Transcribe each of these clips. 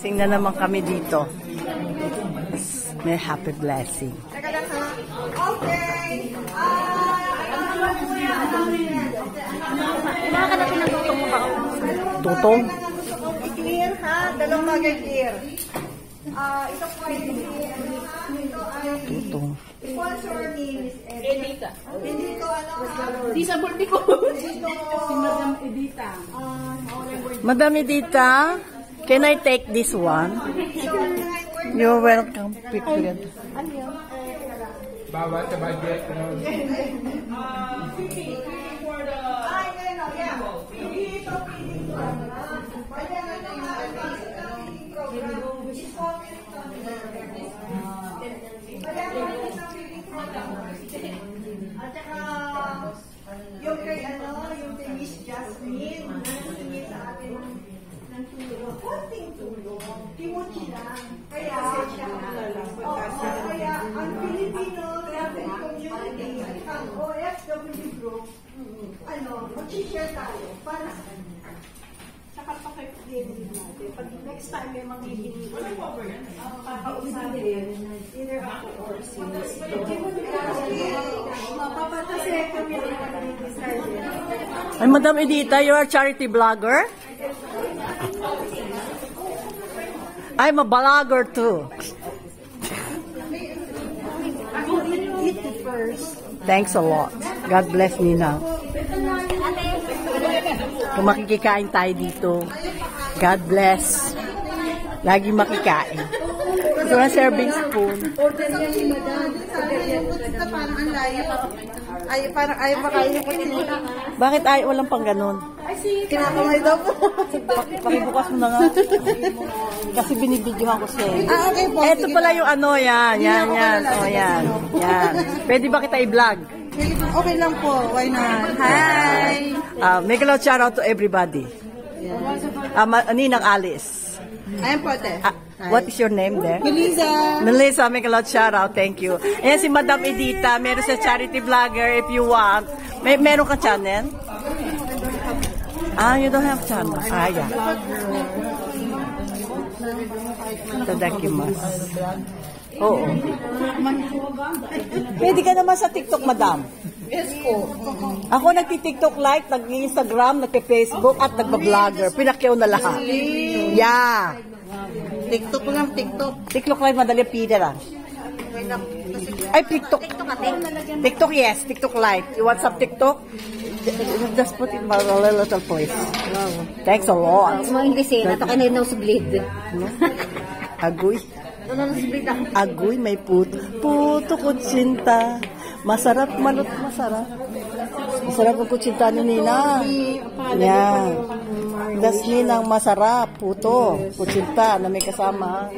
Sing na naman kami dito. May happy blessing. Okay. Tutong? I-clear ha? Dalawang bagay clear. Ito po ay Tutong. sponsor ni Miss Edita. Hindi ko Di sa bulbi ko. Si Madam Edita. Madam Edita, can I take this one? You're welcome. Picture. Bawat sa budget. At saka, yung kay yung kay Miss Jasmine, nangyay sa atin ng tulong. Konting tulong. Timuchi lang. Kaya, kaya, ang Filipino community, ang OFW group, mag-share tayo para sa kanila. Saka pakipagin natin. Pag next time may manghihingin, kakausapin, either ako or si Miss. Mapapatasi kami rin kami decided. Ay, Madam Edita, you are a charity vlogger? I'm a vlogger too. Eat it first. Thanks a lot. God bless Nina. Kung makikikain tayo dito, God bless. Lagi makikain. Ito na serving spoon. Order niya si Madam. Parang ang layo. Ay, parang ayaw makain ko din. Bakit ay walang pang ganun? Kinakamay daw po. Pakibukas mo na nga. Kasi binibidyohan ko siya. Okay po. Ito pala yung yan. Yan. Pwede ba kita i-vlog? Okay lang po. Why not? Hi! Make a loud shout out to everybody. Ninang Alice. Ayan po, te. What is your name there? Melissa, make a loud shout out. Thank you. Ayan si Madam Edita. Meron sa charity vlogger if you want. Meron kang channel? You don't have channel. Yeah. Tadakimasu. Oo. Pwede ka naman sa TikTok, Madam. Yes po. Ako nagti-TikTok live, nag-Instagram, nagpe-Facebook, at nagba-vlogger. Pinakyaw na lahat. Yeah. TikTok lang, TikTok. TikTok live, madali pida lang. Ay, TikTok. TikTok, yes. TikTok live. You want some TikTok? Just put in my little place. Wow. Thanks a lot. Mga English eh. Nato kayo na sa blade. Agoy. Agoy, may puto. Puto kutsinta. Masarap, masarap. Masarap ang kutsinta ni Nina. Yan. Das Ninang masarap. Puto. Kutsinta na may kasama.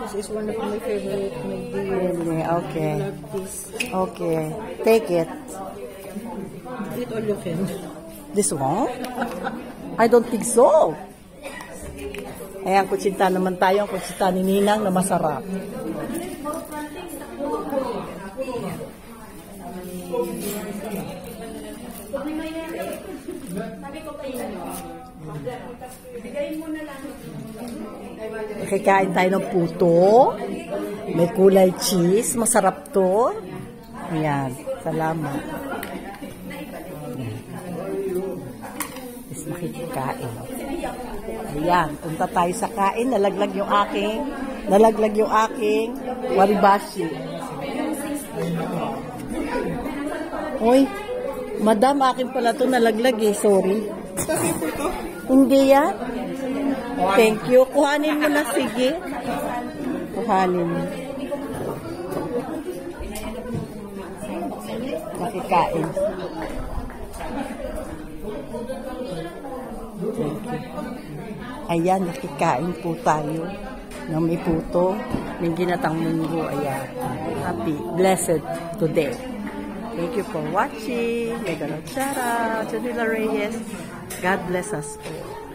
This is one of my favorite. Really? Okay. Okay. Take it. Eat all you can. This one? I don't think so. Ayan, kutsinta naman tayo. Ang kutsinta ni Ninang na masarap. Kakain tayo ng puto. May kulay cheese. Masarap to. Ayan. Salamat. Is makikikain. Ayan. Punta tayo sa kain. Nalaglag yung aking waribashi. Uy. Madam, akin pala to nalaglag eh. Sorry. Hindi yan. Thank you. Kuhanin mo na, sige. Kuhanin mo. Nakikain. Thank you. Ayan, nakikain po tayo ng may puto, may ginatang munggo. Ayan. Happy, blessed today. Thank you for watching. May galot shout out. Janila Reyes. God bless us all.